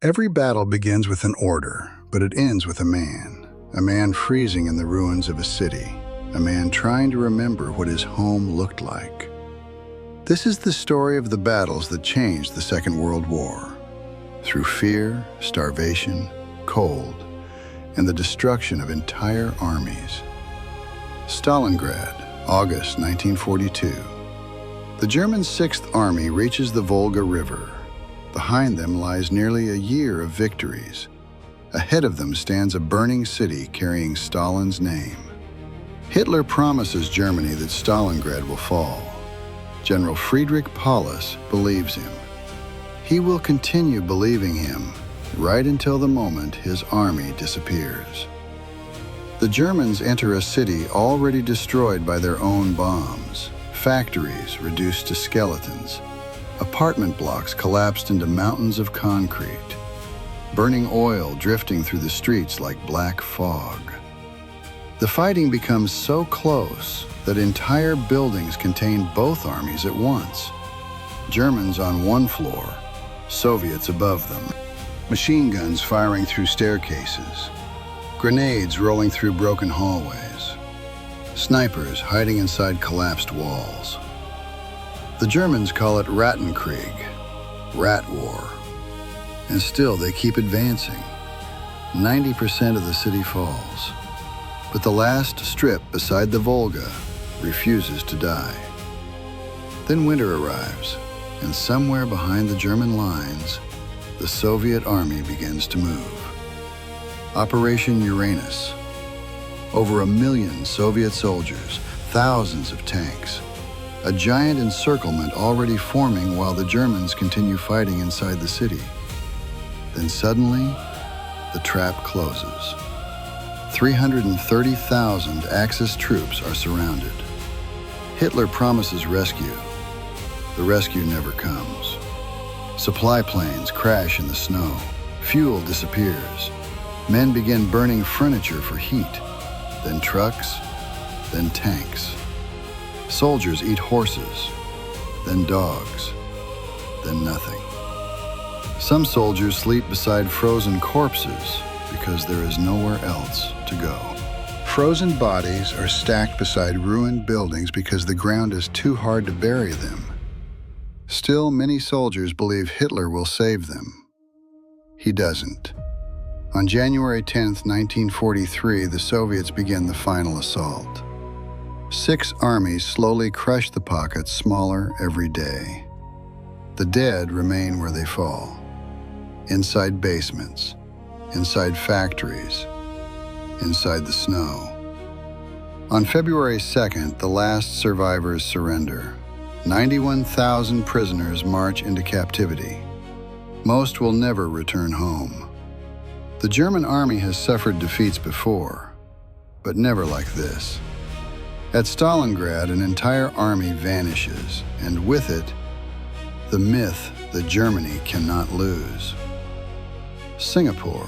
Every battle begins with an order, but it ends with a man freezing in the ruins of a city, a man trying to remember what his home looked like. This is the story of the battles that changed the Second World War. Through fear, starvation, cold, and the destruction of entire armies. Stalingrad, August 1942. The German Sixth Army reaches the Volga River. Behind them lies nearly a year of victories. Ahead of them stands a burning city carrying Stalin's name. Hitler promises Germany that Stalingrad will fall. General Friedrich Paulus believes him. He will continue believing him right until the moment his army disappears. The Germans enter a city already destroyed by their own bombs, factories reduced to skeletons, apartment blocks collapsed into mountains of concrete, burning oil drifting through the streets like black fog. The fighting becomes so close that entire buildings contain both armies at once. Germans on one floor, Soviets above them. Machine guns firing through staircases, grenades rolling through broken hallways, snipers hiding inside collapsed walls. The Germans call it Rattenkrieg, Rat War, and still they keep advancing. 90% of the city falls, but the last strip beside the Volga refuses to die. Then winter arrives, and somewhere behind the German lines, the Soviet army begins to move. Operation Uranus. Over 1 million Soviet soldiers, thousands of tanks. A giant encirclement already forming while the Germans continue fighting inside the city. Then suddenly, the trap closes. 330,000 Axis troops are surrounded. Hitler promises rescue. The rescue never comes. Supply planes crash in the snow. Fuel disappears. Men begin burning furniture for heat. Then trucks, then tanks. Soldiers eat horses, then dogs, then nothing. Some soldiers sleep beside frozen corpses because there is nowhere else to go. Frozen bodies are stacked beside ruined buildings because the ground is too hard to bury them. Still, many soldiers believe Hitler will save them. He doesn't. On January 10, 1943, the Soviets begin the final assault. 6 armies slowly crush the pockets smaller every day. The dead remain where they fall. Inside basements, inside factories, inside the snow. On February 2nd, the last survivors surrender. 91,000 prisoners march into captivity. Most will never return home. The German army has suffered defeats before, but never like this. At Stalingrad, an entire army vanishes, and with it, the myth that Germany cannot lose. Singapore.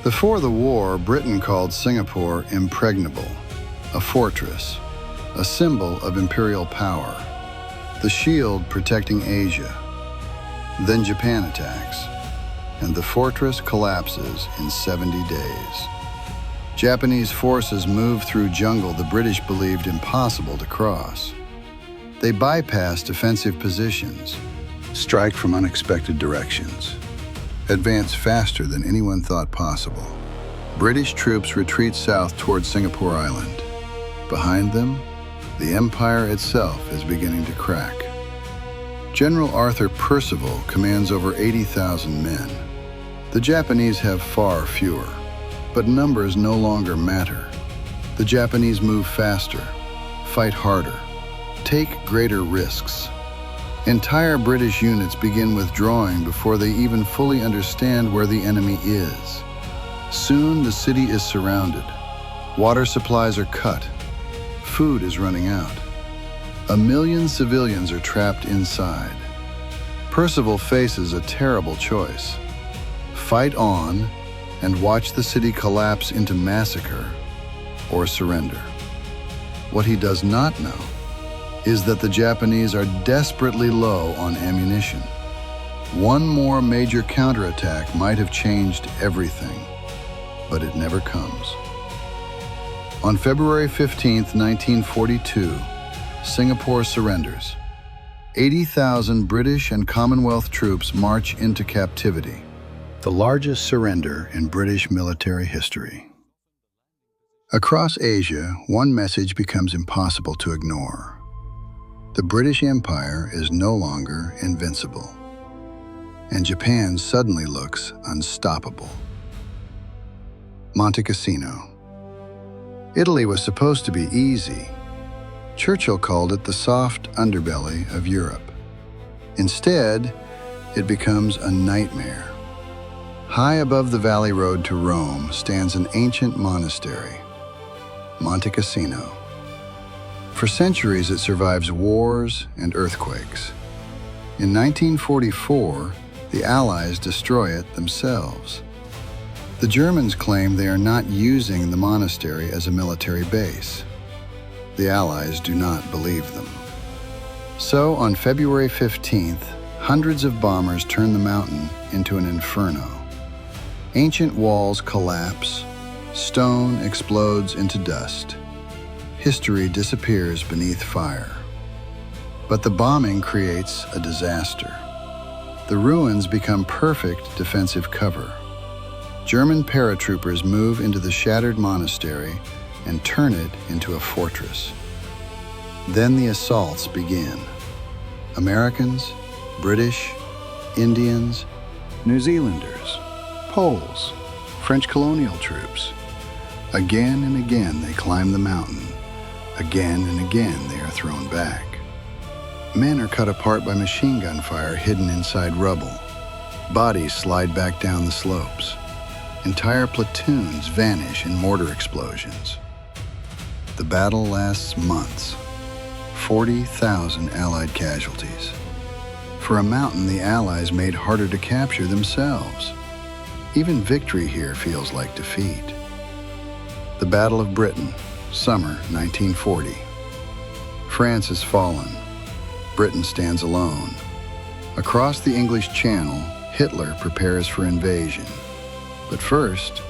Before the war, Britain called Singapore impregnable, a fortress, a symbol of imperial power, the shield protecting Asia. Then Japan attacks, and the fortress collapses in 70 days. Japanese forces move through jungle the British believed impossible to cross. They bypass defensive positions, strike from unexpected directions, advance faster than anyone thought possible. British troops retreat south toward Singapore Island. Behind them, the empire itself is beginning to crack. General Arthur Percival commands over 80,000 men. The Japanese have far fewer, but numbers no longer matter. The Japanese move faster, fight harder, take greater risks. Entire British units begin withdrawing before they even fully understand where the enemy is. Soon the city is surrounded. Water supplies are cut. Food is running out. 1 million civilians are trapped inside. Percival faces a terrible choice. Fight on and watch the city collapse into massacre, or surrender. What he does not know is that the Japanese are desperately low on ammunition. One more major counterattack might have changed everything, but it never comes. On February 15, 1942, Singapore surrenders. 80,000 British and Commonwealth troops march into captivity, the largest surrender in British military history. Across Asia, one message becomes impossible to ignore. The British Empire is no longer invincible, and Japan suddenly looks unstoppable. Monte Cassino. Italy was supposed to be easy. Churchill called it the soft underbelly of Europe. Instead, it becomes a nightmare. High above the valley road to Rome stands an ancient monastery, Monte Cassino. For centuries, it survives wars and earthquakes. In 1944, the Allies destroy it themselves. The Germans claim they are not using the monastery as a military base. The Allies do not believe them. So, on February 15th, hundreds of bombers turn the mountain into an inferno. Ancient walls collapse, stone explodes into dust. History disappears beneath fire. But the bombing creates a disaster. The ruins become perfect defensive cover. German paratroopers move into the shattered monastery and turn it into a fortress. Then the assaults begin. Americans, British, Indians, New Zealanders, Poles, French colonial troops. Again and again they climb the mountain. Again and again they are thrown back. Men are cut apart by machine gun fire hidden inside rubble. Bodies slide back down the slopes. Entire platoons vanish in mortar explosions. The battle lasts months. 40,000 Allied casualties. For a mountain the Allies made harder to capture themselves. Even victory here feels like defeat. The Battle of Britain, summer 1940. France has fallen. Britain stands alone. Across the English Channel, Hitler prepares for invasion. But first,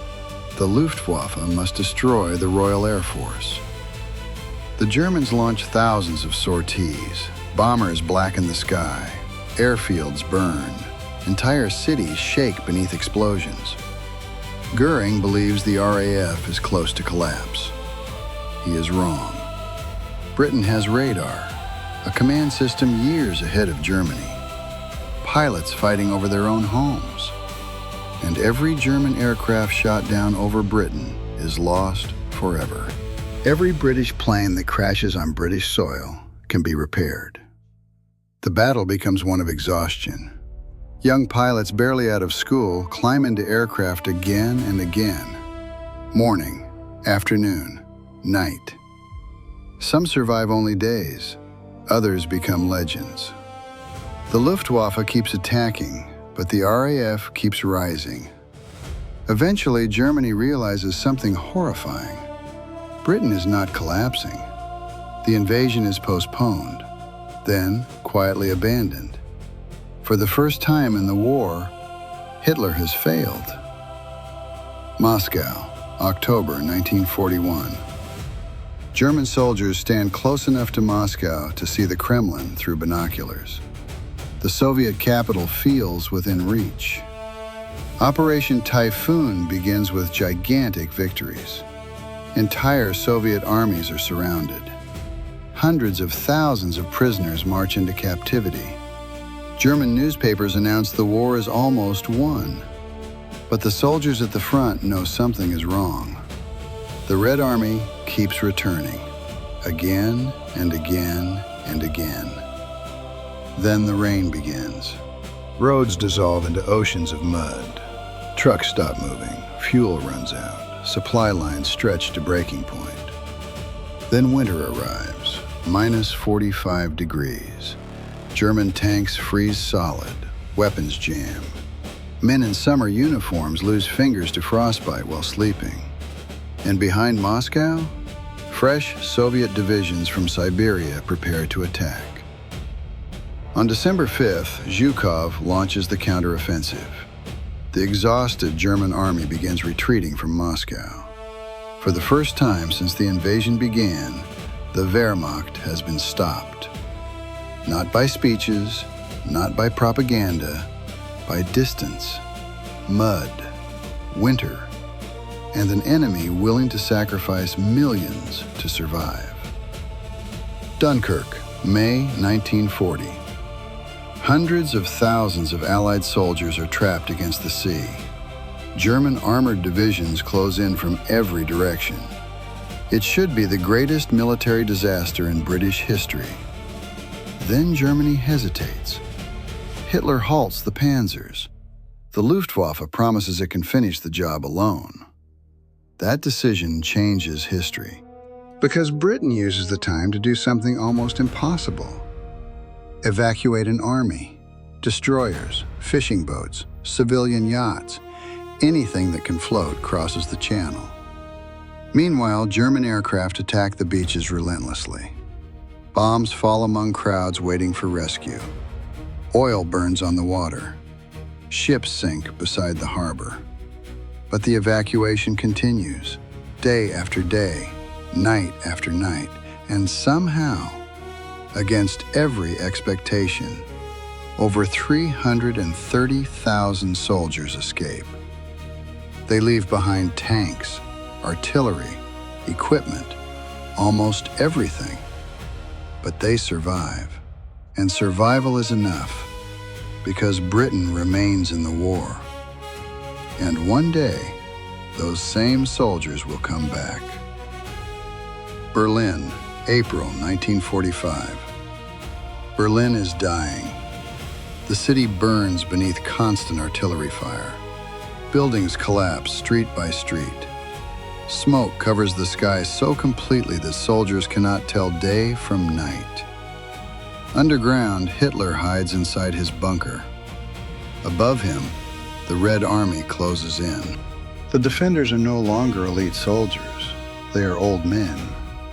the Luftwaffe must destroy the Royal Air Force. The Germans launch thousands of sorties. Bombers blacken the sky. Airfields burn. Entire cities shake beneath explosions. Goering believes the RAF is close to collapse. He is wrong. Britain has radar, a command system years ahead of Germany. Pilots fighting over their own homes. And every German aircraft shot down over Britain is lost forever. Every British plane that crashes on British soil can be repaired. The battle becomes one of exhaustion. Young pilots barely out of school climb into aircraft again and again. Morning, afternoon, night. Some survive only days. Others become legends. The Luftwaffe keeps attacking, but the RAF keeps rising. Eventually, Germany realizes something horrifying. Britain is not collapsing. The invasion is postponed, then quietly abandoned. For the first time in the war, Hitler has failed. Moscow, October 1941. German soldiers stand close enough to Moscow to see the Kremlin through binoculars. The Soviet capital feels within reach. Operation Typhoon begins with gigantic victories. Entire Soviet armies are surrounded. Hundreds of thousands of prisoners march into captivity. German newspapers announce the war is almost won. But the soldiers at the front know something is wrong. The Red Army keeps returning, again and again and again. Then the rain begins. Roads dissolve into oceans of mud. Trucks stop moving, fuel runs out. Supply lines stretch to breaking point. Then winter arrives, minus 45 degrees. German tanks freeze solid, weapons jam. Men in summer uniforms lose fingers to frostbite while sleeping. And behind Moscow, fresh Soviet divisions from Siberia prepare to attack. On December 5th, Zhukov launches the counteroffensive. The exhausted German army begins retreating from Moscow. For the first time since the invasion began, the Wehrmacht has been stopped. Not by speeches, not by propaganda, by distance, mud, winter, and an enemy willing to sacrifice millions to survive. Dunkirk, May 1940. Hundreds of thousands of Allied soldiers are trapped against the sea. German armored divisions close in from every direction. It should be the greatest military disaster in British history. Then Germany hesitates. Hitler halts the panzers. The Luftwaffe promises it can finish the job alone. That decision changes history, because Britain uses the time to do something almost impossible. Evacuate an army, destroyers, fishing boats, civilian yachts, anything that can float crosses the channel. Meanwhile, German aircraft attack the beaches relentlessly. Bombs fall among crowds waiting for rescue. Oil burns on the water. Ships sink beside the harbor. But the evacuation continues, day after day, night after night, and somehow, against every expectation, over 330,000 soldiers escape. They leave behind tanks, artillery, equipment, almost everything. But they survive. And survival is enough, because Britain remains in the war. And one day, those same soldiers will come back. Berlin, April 1945. Berlin is dying. The city burns beneath constant artillery fire. Buildings collapse street by street. Smoke covers the sky so completely that soldiers cannot tell day from night. Underground, Hitler hides inside his bunker. Above him, the Red Army closes in. The defenders are no longer elite soldiers. They are old men,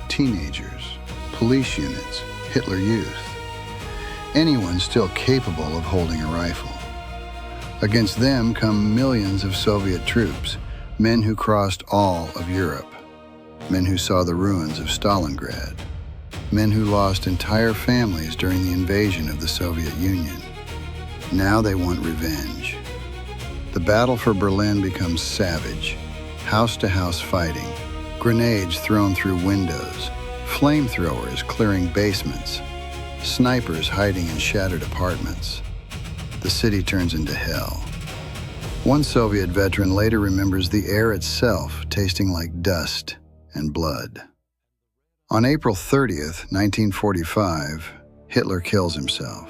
teenagers, police units, Hitler Youth. Anyone still capable of holding a rifle. Against them come millions of Soviet troops, men who crossed all of Europe, men who saw the ruins of Stalingrad, men who lost entire families during the invasion of the Soviet Union. Now they want revenge. The battle for Berlin becomes savage, house-to-house fighting, grenades thrown through windows, flamethrowers clearing basements, snipers hiding in shattered apartments. The city turns into hell. One Soviet veteran later remembers the air itself tasting like dust and blood. On April 30th, 1945, Hitler kills himself.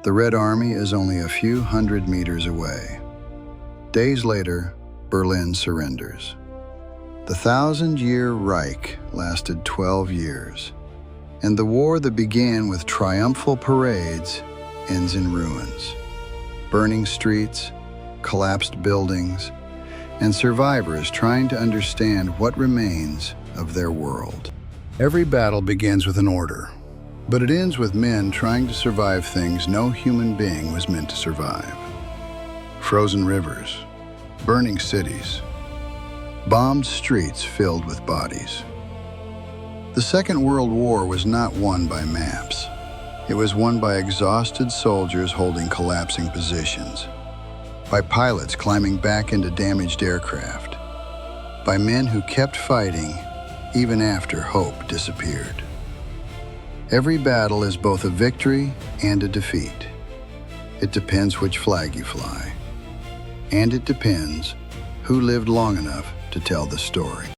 The Red Army is only a few hundred meters away. Days later, Berlin surrenders. The 1,000-year Reich lasted 12 years, and the war that began with triumphal parades ends in ruins. Burning streets, collapsed buildings, and survivors trying to understand what remains of their world. Every battle begins with an order, but it ends with men trying to survive things no human being was meant to survive. Frozen rivers, burning cities, bombed streets filled with bodies. The Second World War was not won by maps. It was won by exhausted soldiers holding collapsing positions, by pilots climbing back into damaged aircraft, by men who kept fighting even after hope disappeared. Every battle is both a victory and a defeat. It depends which flag you fly. And it depends who lived long enough to tell the story.